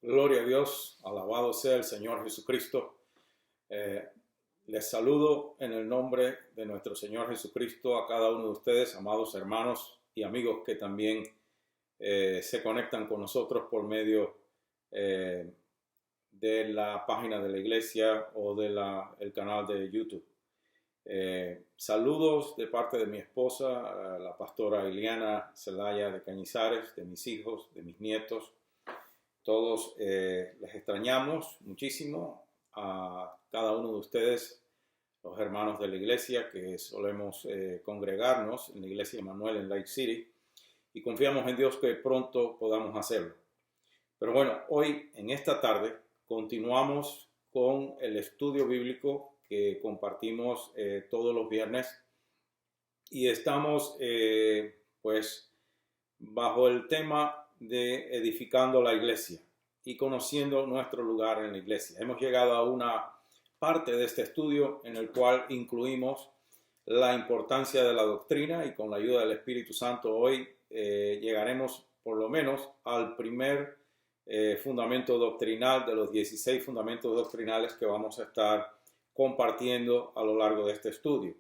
Gloria a Dios, alabado sea el Señor Jesucristo. Les saludo en el nombre de nuestro Señor Jesucristo a cada uno de ustedes, amados hermanos y amigos que también se conectan con nosotros por medio de la página de la iglesia o del canal de YouTube. Saludos de parte de mi esposa, la pastora Iliana Zelaya de Cañizares, de mis hijos, de mis nietos. Todos les extrañamos muchísimo a cada uno de ustedes, los hermanos de la iglesia que solemos congregarnos en la iglesia Emmanuel en Lake City, y confiamos en Dios que pronto podamos hacerlo. Pero bueno, hoy en esta tarde continuamos con el estudio bíblico que compartimos todos los viernes, y estamos pues bajo el tema de edificando la iglesia y conociendo nuestro lugar en la iglesia. Hemos llegado a una parte de este estudio en el cual incluimos la importancia de la doctrina, y con la ayuda del Espíritu Santo hoy llegaremos por lo menos al primer fundamento doctrinal de los 16 fundamentos doctrinales que vamos a estar compartiendo a lo largo de este estudio.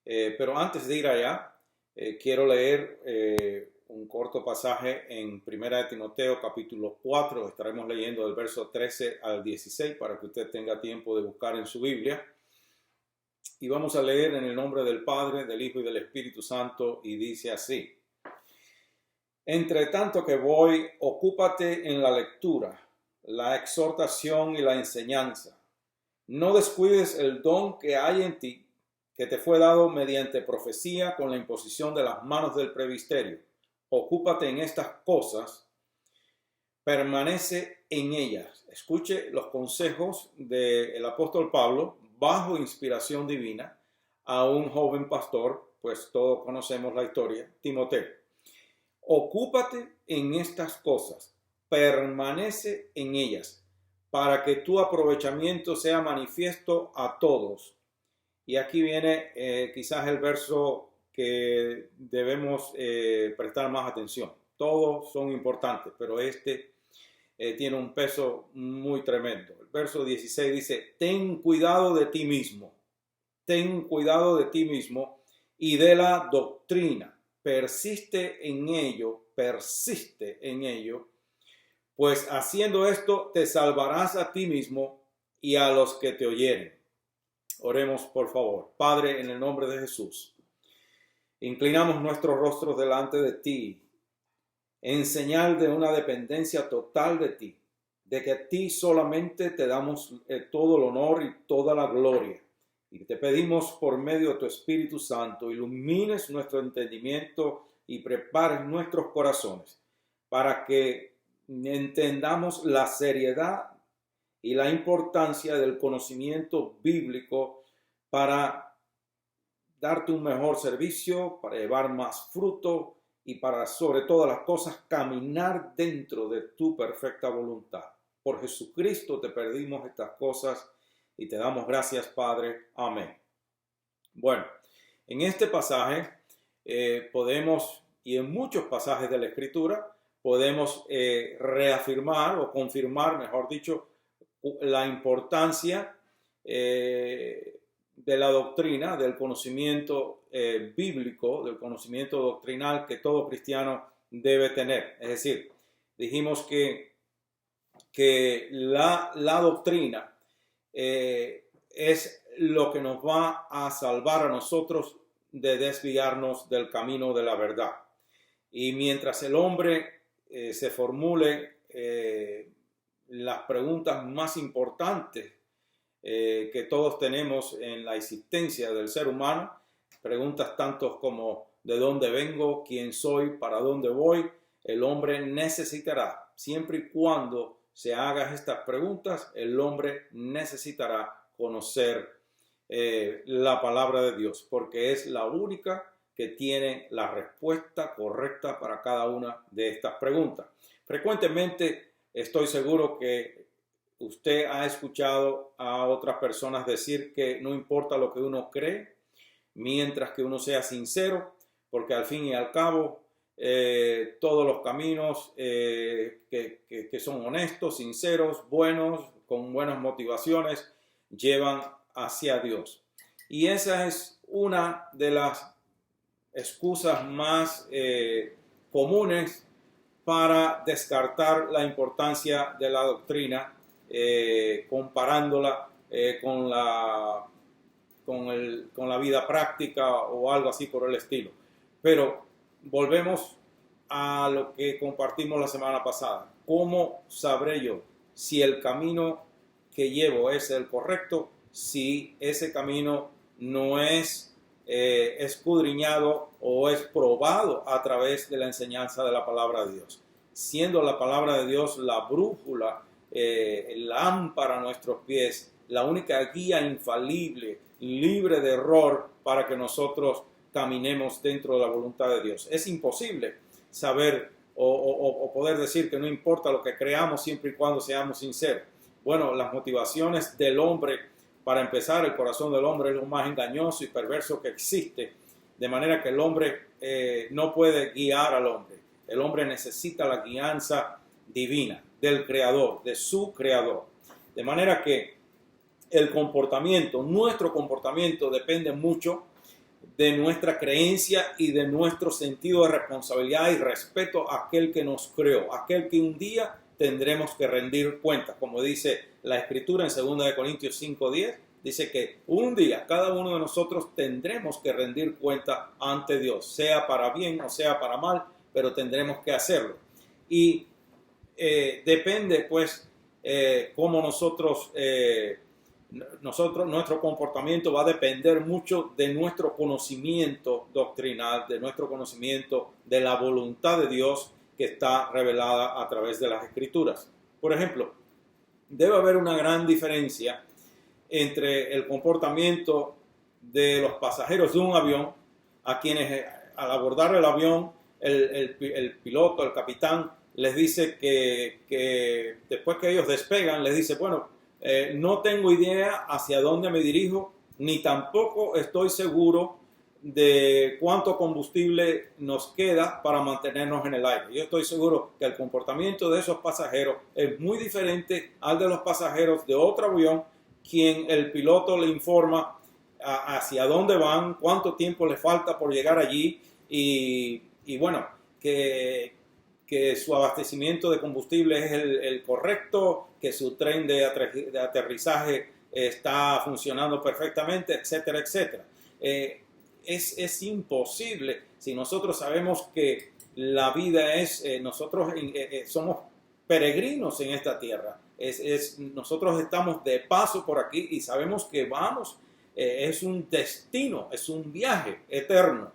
Pero antes de ir allá, quiero leer un corto pasaje en 1 de Timoteo capítulo 4. Estaremos leyendo del verso 13 al 16 para que usted tenga tiempo de buscar en su Biblia. Y vamos a leer en el nombre del Padre, del Hijo y del Espíritu Santo, y dice así: Entre tanto que voy, ocúpate en la lectura, la exhortación y la enseñanza. No descuides el don que hay en ti, que te fue dado mediante profecía con la imposición de las manos del presbiterio. Ocúpate en estas cosas, permanece en ellas. Escuche los consejos del apóstol Pablo, bajo inspiración divina, a un joven pastor, pues todos conocemos la historia, Timoteo. Ocúpate en estas cosas, permanece en ellas, para que tu aprovechamiento sea manifiesto a todos. Y aquí viene quizás el verso que debemos prestar más atención. Todos son importantes, pero este tiene un peso muy tremendo. El verso 16 dice: ten cuidado de ti mismo, ten cuidado de ti mismo y de la doctrina, persiste en ello, pues haciendo esto te salvarás a ti mismo y a los que te oyeren. Oremos, por favor. Padre, en el nombre de Jesús, inclinamos nuestros rostros delante de ti, en señal de una dependencia total de ti, de que a ti solamente te damos todo el honor y toda la gloria. Y te pedimos por medio de tu Espíritu Santo, ilumines nuestro entendimiento y prepares nuestros corazones para que entendamos la seriedad y la importancia del conocimiento bíblico para darte un mejor servicio, para llevar más fruto y para, sobre todas las cosas, caminar dentro de tu perfecta voluntad. Por Jesucristo te pedimos estas cosas y te damos gracias, Padre. Amén. Bueno, en este pasaje podemos, y en muchos pasajes de la Escritura, podemos reafirmar o confirmar, mejor dicho, la importancia de la doctrina, del conocimiento bíblico, del conocimiento doctrinal que todo cristiano debe tener. Es decir, dijimos que la doctrina es lo que nos va a salvar a nosotros de desviarnos del camino de la verdad. Y mientras el hombre se formule las preguntas más importantes que todos tenemos en la existencia del ser humano, preguntas tantos como ¿de dónde vengo? ¿Quién soy? ¿Para dónde voy? El hombre necesitará, siempre y cuando se haga estas preguntas, el hombre necesitará conocer la palabra de Dios, porque es la única que tiene la respuesta correcta para cada una de estas preguntas. Frecuentemente estoy seguro que usted ha escuchado a otras personas decir que no importa lo que uno cree, mientras que uno sea sincero, porque al fin y al cabo todos los caminos que que son honestos, sinceros, buenos, con buenas motivaciones, llevan hacia Dios. Y esa es una de las excusas más comunes para descartar la importancia de la doctrina, comparándola con la vida práctica o algo así por el estilo. Pero volvemos a lo que compartimos la semana pasada. ¿Cómo sabré yo si el camino que llevo es el correcto, si ese camino no es escudriñado o es probado a través de la enseñanza de la palabra de Dios? Siendo la palabra de Dios la brújula, lámpara a nuestros pies, la única guía infalible, libre de error para que nosotros caminemos dentro de la voluntad de Dios. Es imposible saber o poder decir que no importa lo que creamos siempre y cuando seamos sinceros. Bueno, las motivaciones del hombre, para empezar, el corazón del hombre es lo más engañoso y perverso que existe, de manera que el hombre no puede guiar al hombre. El hombre necesita la guianza divina del Creador, de su Creador. De manera que el comportamiento, nuestro comportamiento depende mucho de nuestra creencia y de nuestro sentido de responsabilidad y respeto a aquel que nos creó, aquel que un día tendremos que rendir cuentas. Como dice la Escritura en 2 Corintios 5:10, dice que un día cada uno de nosotros tendremos que rendir cuenta ante Dios, sea para bien o sea para mal, pero tendremos que hacerlo. Y depende pues cómo nuestro comportamiento va a depender mucho de nuestro conocimiento doctrinal, de nuestro conocimiento de la voluntad de Dios que está revelada a través de las Escrituras. Por ejemplo, debe haber una gran diferencia entre el comportamiento de los pasajeros de un avión, a quienes al abordar el avión, el piloto, el capitán, les dice que después que ellos despegan, les dice, bueno, no tengo idea hacia dónde me dirijo, ni tampoco estoy seguro de cuánto combustible nos queda para mantenernos en el aire. Yo estoy seguro que el comportamiento de esos pasajeros es muy diferente al de los pasajeros de otro avión, quien el piloto le informa hacia dónde van, cuánto tiempo le falta por llegar allí y bueno, que su abastecimiento de combustible es el correcto, que su tren de aterrizaje está funcionando perfectamente, etcétera, etcétera. Es imposible si nosotros sabemos que la vida nosotros somos peregrinos en esta tierra. Nosotros estamos de paso por aquí y sabemos que vamos, es un destino, es un viaje eterno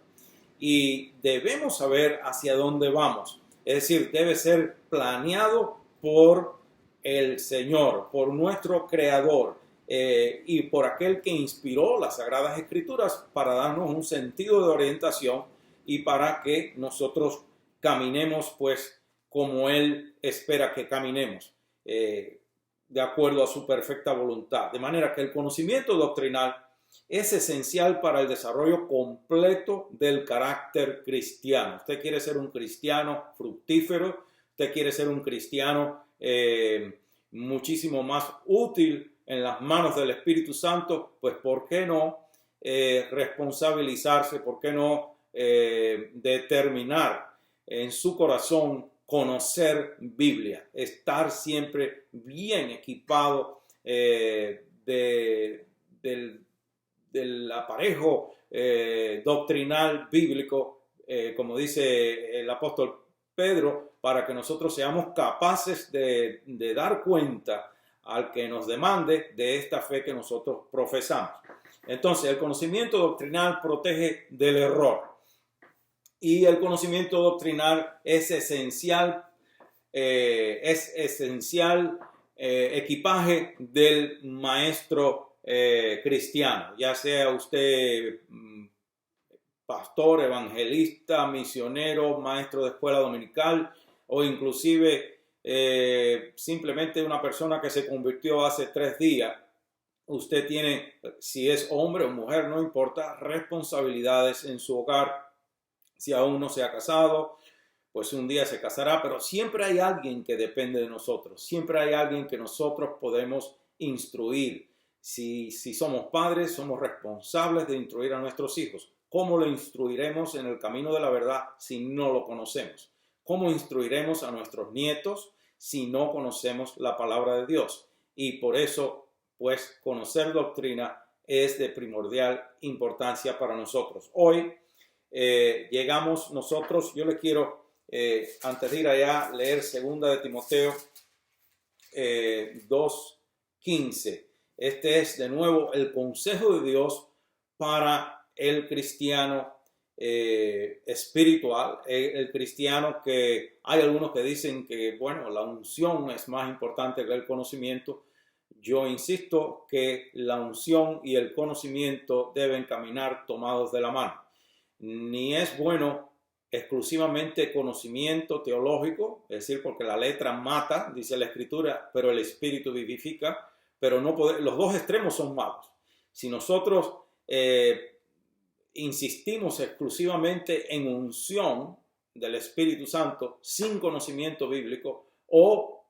y debemos saber hacia dónde vamos. Es decir, debe ser planeado por el Señor, por nuestro Creador y por aquel que inspiró las Sagradas Escrituras para darnos un sentido de orientación y para que nosotros caminemos pues como Él espera que caminemos, de acuerdo a su perfecta voluntad. De manera que el conocimiento doctrinal es esencial para el desarrollo completo del carácter cristiano. Usted quiere ser un cristiano fructífero, usted quiere ser un cristiano muchísimo más útil en las manos del Espíritu Santo, pues ¿por qué no responsabilizarse? ¿Por qué no determinar en su corazón conocer Biblia? Estar siempre bien equipado del aparejo doctrinal bíblico, como dice el apóstol Pedro, para que nosotros seamos capaces de dar cuenta al que nos demande de esta fe que nosotros profesamos. Entonces, el conocimiento doctrinal protege del error y el conocimiento doctrinal es esencial equipaje del maestro cristiano, ya sea usted pastor, evangelista, misionero, maestro de escuela dominical o inclusive simplemente una persona que se convirtió hace 3 días. Usted tiene, si es hombre o mujer, no importa, responsabilidades en su hogar, si aún no se ha casado pues un día se casará, pero siempre hay alguien que depende de nosotros, siempre hay alguien que nosotros podemos instruir. Si somos padres, somos responsables de instruir a nuestros hijos. ¿Cómo lo instruiremos en el camino de la verdad si no lo conocemos? ¿Cómo instruiremos a nuestros nietos si no conocemos la palabra de Dios? Y por eso, pues, conocer doctrina es de primordial importancia para nosotros. Hoy llegamos nosotros, yo le quiero, antes de ir allá, leer 2 de Timoteo 2:15. Este es de nuevo el consejo de Dios para el cristiano espiritual, el cristiano que hay algunos que dicen que, bueno, la unción es más importante que el conocimiento. Yo insisto que la unción y el conocimiento deben caminar tomados de la mano. Ni es bueno exclusivamente conocimiento teológico, es decir, porque la letra mata, dice la Escritura, pero el Espíritu vivifica, pero no los dos extremos son malos. Si nosotros insistimos exclusivamente en unción del Espíritu Santo sin conocimiento bíblico, o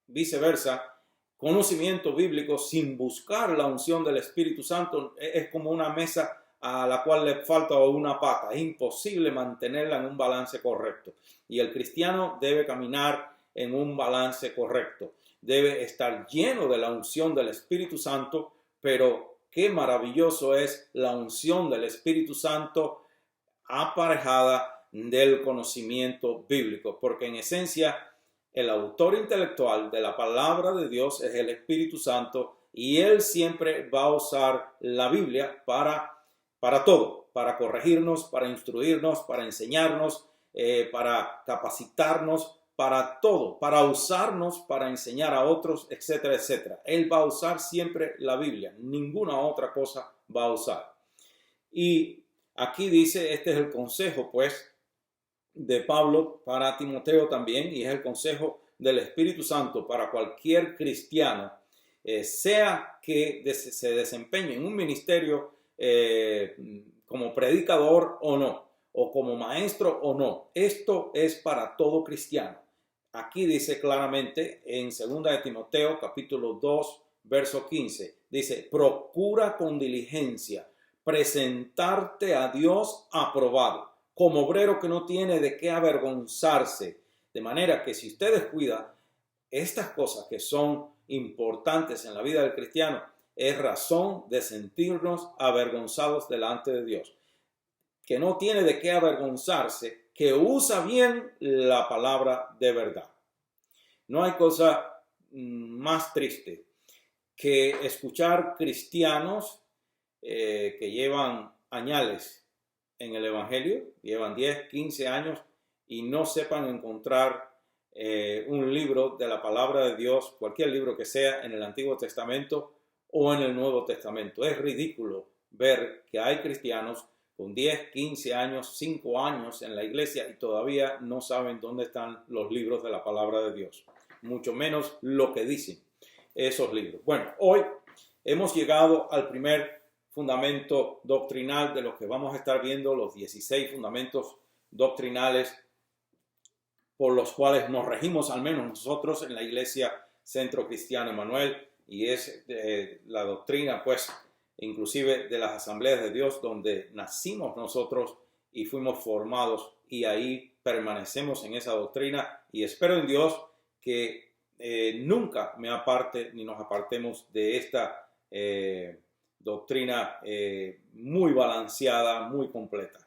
viceversa, conocimiento bíblico sin buscar la unción del Espíritu Santo, es como una mesa a la cual le falta una pata. Es imposible mantenerla en un balance correcto. Y el cristiano debe caminar en un balance correcto. Debe estar lleno de la unción del Espíritu Santo, pero qué maravilloso es la unción del Espíritu Santo aparejada del conocimiento bíblico, porque en esencia el autor intelectual de la palabra de Dios es el Espíritu Santo, y él siempre va a usar la Biblia para todo, para corregirnos, para instruirnos, para enseñarnos, para capacitarnos, para todo, para usarnos, para enseñar a otros, etcétera, etcétera. Él va a usar siempre la Biblia, ninguna otra cosa va a usar. Y aquí dice, este es el consejo, pues, de Pablo para Timoteo también, y es el consejo del Espíritu Santo para cualquier cristiano, sea que se desempeñe en un ministerio como predicador o no, o como maestro o no. Esto es para todo cristiano. Aquí dice claramente en 2 de Timoteo capítulo 2 verso 15, dice: procura con diligencia presentarte a Dios aprobado, como obrero que no tiene de qué avergonzarse. De manera que si usted descuida estas cosas que son importantes en la vida del cristiano, es razón de sentirnos avergonzados delante de Dios. Que no tiene de qué avergonzarse, que usa bien la palabra de verdad. No hay cosa más triste que escuchar cristianos que llevan añales en el Evangelio, llevan 10, 15 años y no sepan encontrar un libro de la palabra de Dios, cualquier libro que sea, en el Antiguo Testamento o en el Nuevo Testamento. Es ridículo ver que hay cristianos con 10, 15 años, 5 años en la iglesia y todavía no saben dónde están los libros de la palabra de Dios, mucho menos lo que dicen esos libros. Bueno, hoy hemos llegado al primer fundamento doctrinal de los que vamos a estar viendo, los 16 fundamentos doctrinales por los cuales nos regimos, al menos nosotros en la Iglesia Centro Cristiano Emanuel, y es la doctrina, pues, inclusive de las Asambleas de Dios, donde nacimos nosotros y fuimos formados, y ahí permanecemos en esa doctrina, y espero en Dios que nunca me aparte ni nos apartemos de esta doctrina muy balanceada, muy completa.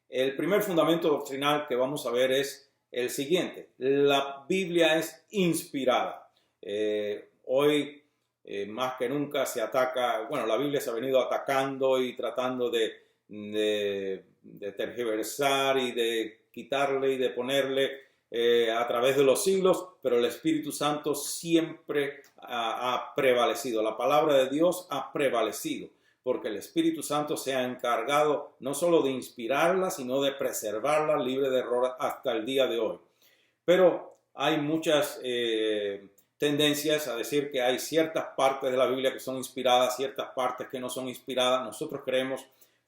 El primer fundamento doctrinal que vamos a ver es el siguiente: la Biblia es inspirada. Hoy más que nunca se ataca, bueno, la Biblia se ha venido atacando y tratando de tergiversar y de quitarle y de ponerle a través de los siglos, pero el Espíritu Santo siempre ha prevalecido. La palabra de Dios ha prevalecido, porque el Espíritu Santo se ha encargado no solo de inspirarla, sino de preservarla libre de error hasta el día de hoy. Pero hay muchas tendencias a decir que hay ciertas partes de la Biblia que son inspiradas, ciertas partes que no son inspiradas. Nosotros creemos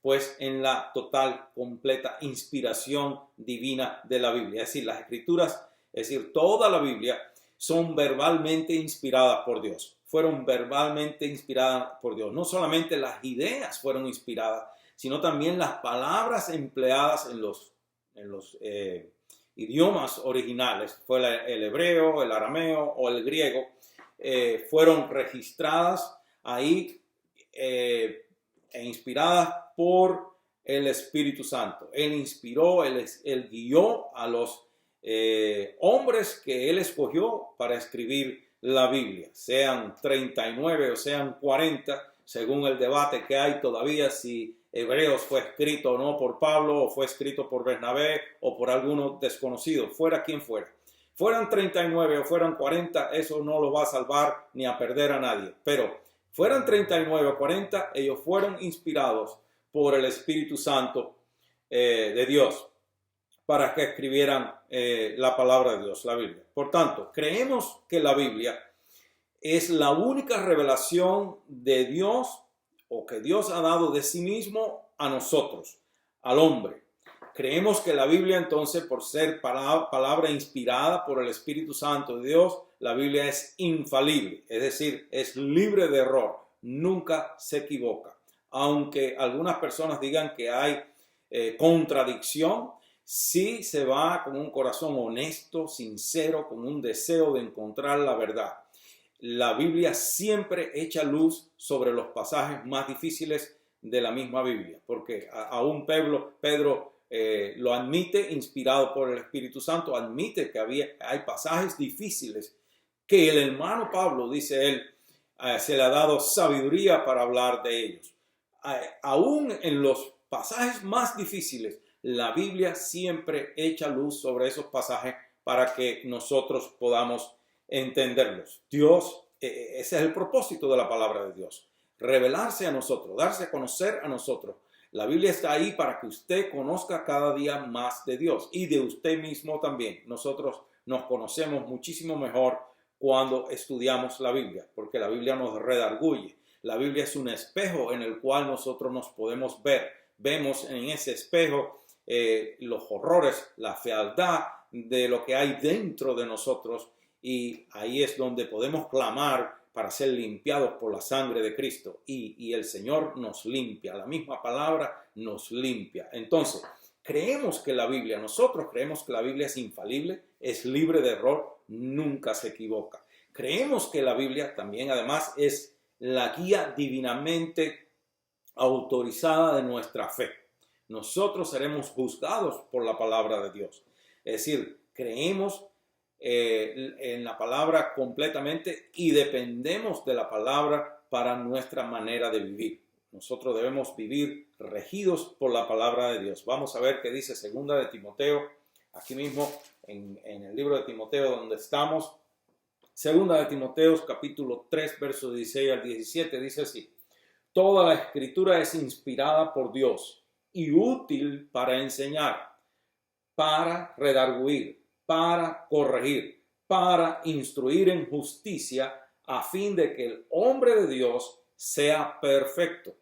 pues en la total, completa inspiración divina de la Biblia. Es decir, las escrituras, es decir, toda la Biblia son verbalmente inspiradas por Dios. Fueron verbalmente inspiradas por Dios. No solamente las ideas fueron inspiradas, sino también las palabras empleadas en los idiomas originales. Fue el hebreo, el arameo o el griego. Fueron registradas ahí e inspiradas por el Espíritu Santo. Él inspiró, él guió a los hombres que él escogió para escribir la Biblia, sean 39 o sean 40, según el debate que hay todavía si Hebreos fue escrito o no por Pablo, o fue escrito por Bernabé o por alguno desconocido, fuera quien fuera. Fueran 39 o fueran 40, eso no lo va a salvar ni a perder a nadie. Pero fueran 39 o 40, ellos fueron inspirados por el Espíritu Santo de Dios para que escribieran la palabra de Dios, la Biblia. Por tanto, creemos que la Biblia es la única revelación de Dios o que Dios ha dado de sí mismo a nosotros, al hombre. Creemos que la Biblia, entonces, por ser palabra inspirada por el Espíritu Santo de Dios, la Biblia es infalible, es decir, es libre de error, nunca se equivoca. Aunque algunas personas digan que hay contradicción, sí se va con un corazón honesto, sincero, con un deseo de encontrar la verdad. La Biblia siempre echa luz sobre los pasajes más difíciles de la misma Biblia, porque aún Pedro lo admite, inspirado por el Espíritu Santo, admite que hay pasajes difíciles que el hermano Pablo, dice él, se le ha dado sabiduría para hablar de ellos. Aún en los pasajes más difíciles, la Biblia siempre echa luz sobre esos pasajes para que nosotros podamos entenderlos. Dios, ese es el propósito de la palabra de Dios, revelarse a nosotros, darse a conocer a nosotros. La Biblia está ahí para que usted conozca cada día más de Dios y de usted mismo también. Nosotros nos conocemos muchísimo mejor cuando estudiamos la Biblia, porque la Biblia nos redarguye. La Biblia es un espejo en el cual nosotros nos podemos ver. Vemos en ese espejo los horrores, la fealdad de lo que hay dentro de nosotros, y ahí es donde podemos clamar para ser limpiados por la sangre de Cristo, y el Señor nos limpia, la misma palabra nos limpia. Entonces, nosotros creemos que la Biblia es infalible, es libre de error, nunca se equivoca. Creemos que la Biblia también además es la guía divinamente autorizada de nuestra fe. Nosotros seremos juzgados por la palabra de Dios. Es decir, creemos en la palabra completamente y dependemos de la palabra para nuestra manera de vivir. Nosotros debemos vivir regidos por la palabra de Dios. Vamos a ver qué dice segunda de Timoteo, aquí mismo en el libro de Timoteo donde estamos. Segunda de Timoteo, capítulo 3, versos 16 al 17, dice así: toda la escritura es inspirada por Dios y útil para enseñar, para redarguir, para corregir, para instruir en justicia, a fin de que el hombre de Dios sea perfecto,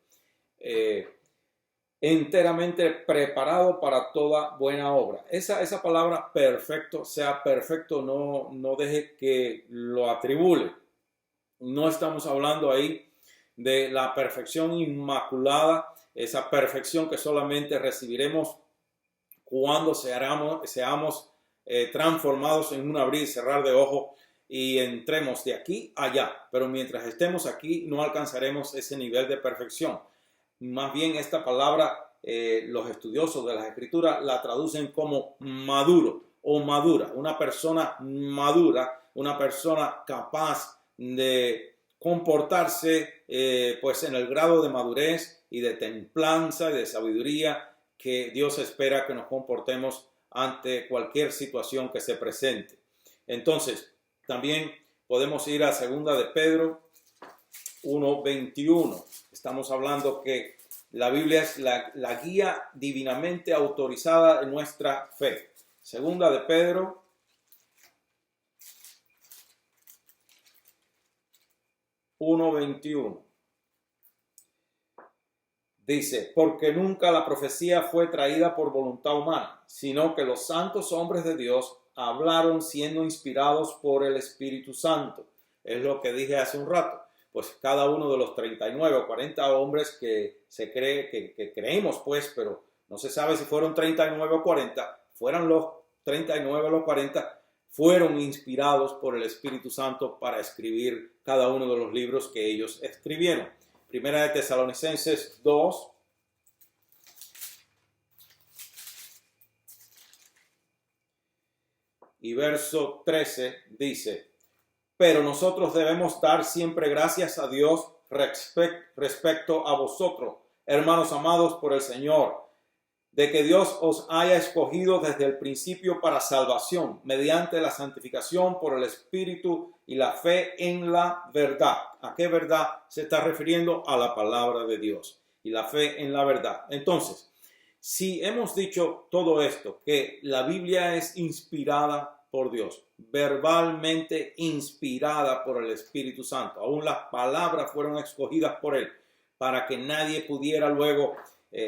enteramente preparado para toda buena obra. Esa palabra perfecto, sea perfecto, no deje que lo atribule. No estamos hablando ahí de la perfección inmaculada, esa perfección que solamente recibiremos cuando seamos transformados en un abrir y cerrar de ojos y entremos de aquí a allá. Pero mientras estemos aquí no alcanzaremos ese nivel de perfección. Más bien esta palabra, los estudiosos de las Escrituras la traducen como maduro o madura. Una persona madura, una persona capaz de comportarse pues en el grado de madurez y de templanza y de sabiduría que Dios espera que nos comportemos ante cualquier situación que se presente. Entonces, también podemos ir a segunda de Pedro 1:21. Estamos hablando que la Biblia es la guía divinamente autorizada de nuestra fe. Segunda de Pedro 1:21. Dice, porque nunca la profecía fue traída por voluntad humana, sino que los santos hombres de Dios hablaron siendo inspirados por el Espíritu Santo. Es lo que dije hace un rato. Pues cada uno de los 39 o 40 hombres que se cree, que creímos pues, pero no se sabe si fueron 39 o 40, fueran los 39 o los 40, fueron inspirados por el Espíritu Santo para escribir cada uno de los libros que ellos escribieron. Primera de Tesalonicenses 2. Y verso 13 dice, pero nosotros debemos dar siempre gracias a Dios respecto a vosotros, hermanos amados por el Señor, de que Dios os haya escogido desde el principio para salvación, mediante la santificación por el Espíritu y la fe en la verdad. ¿A qué verdad se está refiriendo? A la palabra de Dios y la fe en la verdad. Entonces, si hemos dicho todo esto, que la Biblia es inspirada por Dios, verbalmente inspirada por el Espíritu Santo, aún las palabras fueron escogidas por Él, para que nadie pudiera luego,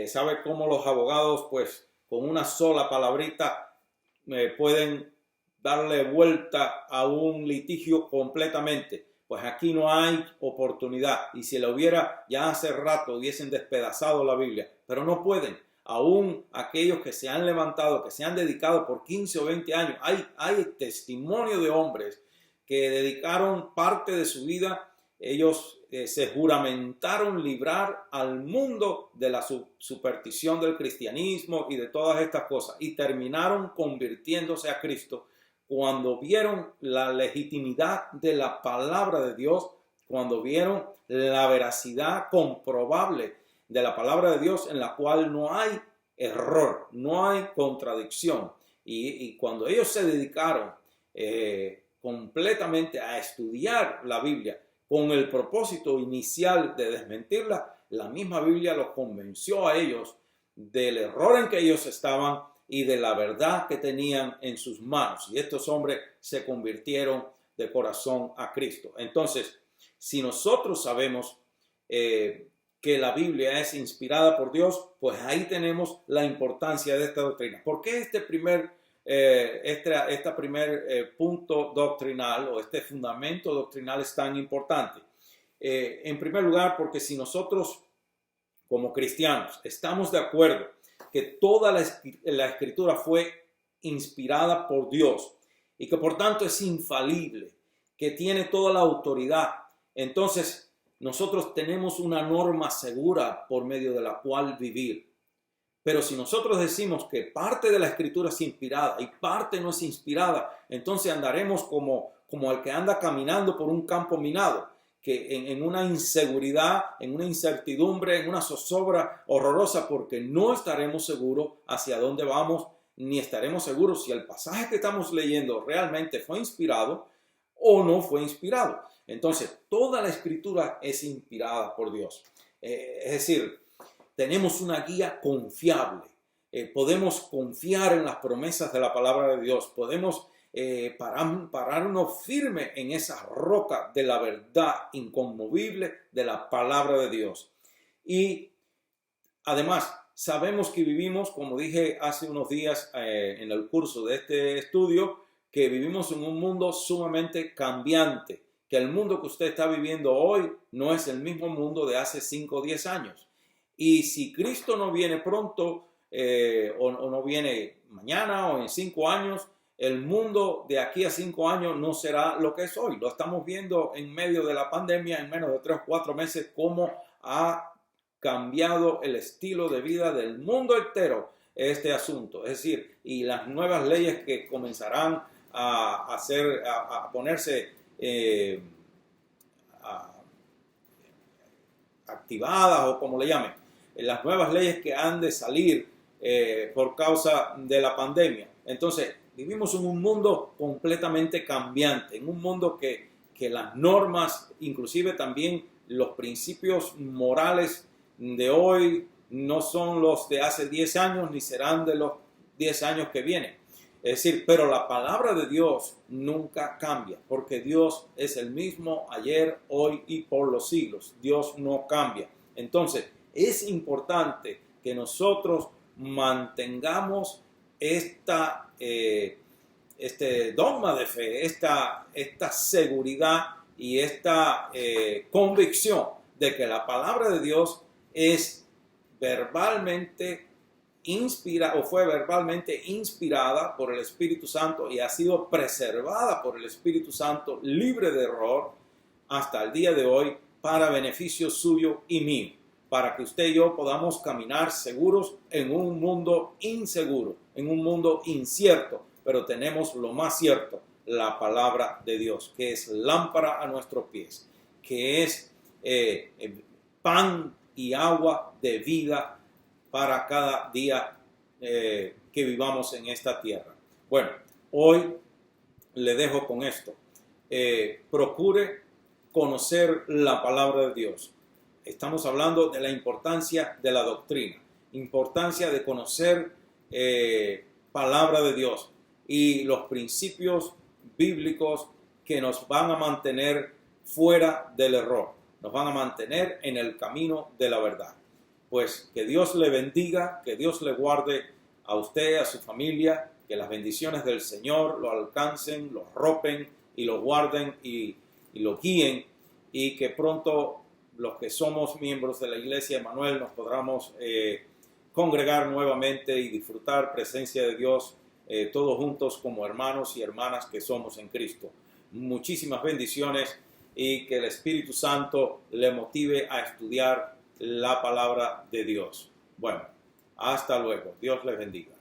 ¿sabe cómo los abogados, pues, con una sola palabrita pueden darle vuelta a un litigio completamente? Pues aquí no hay oportunidad, y si la hubiera, ya hace rato hubiesen despedazado la Biblia, pero no pueden. Aún aquellos que se han levantado, que se han dedicado por 15 o 20 años, hay testimonio de hombres que dedicaron parte de su vida, ellos se juramentaron librar al mundo de la superstición del cristianismo y de todas estas cosas, y terminaron convirtiéndose a Cristo cuando vieron la legitimidad de la palabra de Dios, cuando vieron la veracidad comprobable de la palabra de Dios, en la cual no hay error, no hay contradicción. Y cuando ellos se dedicaron completamente a estudiar la Biblia con el propósito inicial de desmentirla, la misma Biblia los convenció a ellos del error en que ellos estaban y de la verdad que tenían en sus manos. Y estos hombres se convirtieron de corazón a Cristo. Entonces, si nosotros sabemos que la Biblia es inspirada por Dios, pues ahí tenemos la importancia de esta doctrina. ¿Por qué este primer punto doctrinal o este fundamento doctrinal es tan importante? En primer lugar, porque si nosotros como cristianos estamos de acuerdo que toda la escritura fue inspirada por Dios y que por tanto es infalible, que tiene toda la autoridad, entonces nosotros tenemos una norma segura por medio de la cual vivir. Pero si nosotros decimos que parte de la escritura es inspirada y parte no es inspirada, entonces andaremos como el que anda caminando por un campo minado, que en una inseguridad, en una incertidumbre, en una zozobra horrorosa, porque no estaremos seguros hacia dónde vamos, ni estaremos seguros si el pasaje que estamos leyendo realmente fue inspirado o no fue inspirado. Entonces, toda la escritura es inspirada por Dios. Es decir, tenemos una guía confiable. Podemos confiar en las promesas de la palabra de Dios. Podemos pararnos firme en esa roca de la verdad inconmovible de la palabra de Dios. Y además, sabemos que vivimos, como dije hace unos días en el curso de este estudio, que vivimos en un mundo sumamente cambiante, que el mundo que usted está viviendo hoy no es el mismo mundo de hace 5 o 10 años. Y si Cristo no viene pronto o no viene mañana o en 5 años, el mundo de aquí a 5 años no será lo que es hoy. Lo estamos viendo en medio de la pandemia, en menos de 3 o 4 meses, cómo ha cambiado el estilo de vida del mundo entero este asunto. Es decir, y las nuevas leyes que comenzarán a ponerse activadas o como le llamen, las nuevas leyes que han de salir por causa de la pandemia. Entonces, vivimos en un mundo completamente cambiante, en un mundo que las normas, inclusive también los principios morales de hoy no son los de hace 10 años ni serán de los 10 años que vienen. Es decir, pero la palabra de Dios nunca cambia, porque Dios es el mismo ayer, hoy y por los siglos. Dios no cambia. Entonces, Es importante que nosotros mantengamos este dogma de fe, esta seguridad y esta convicción de que la palabra de Dios es verbalmente inspirada o fue verbalmente inspirada por el Espíritu Santo y ha sido preservada por el Espíritu Santo, libre de error, hasta el día de hoy, para beneficio suyo y mío, para que usted y yo podamos caminar seguros en un mundo inseguro, en un mundo incierto, pero tenemos lo más cierto, la palabra de Dios, que es lámpara a nuestros pies, que es pan y agua de vida para cada día que vivamos en esta tierra. Bueno, hoy le dejo con esto. Procure conocer la palabra de Dios. Estamos hablando de la importancia de la doctrina, importancia de conocer palabra de Dios y los principios bíblicos que nos van a mantener fuera del error, nos van a mantener en el camino de la verdad. Pues que Dios le bendiga, que Dios le guarde a usted, a su familia, que las bendiciones del Señor lo alcancen, lo arropen y lo guarden y lo guíen, y que pronto los que somos miembros de la Iglesia Emanuel nos podamos congregar nuevamente y disfrutar presencia de Dios todos juntos como hermanos y hermanas que somos en Cristo. Muchísimas bendiciones y que el Espíritu Santo le motive a estudiar la palabra de Dios. Bueno, hasta luego. Dios les bendiga.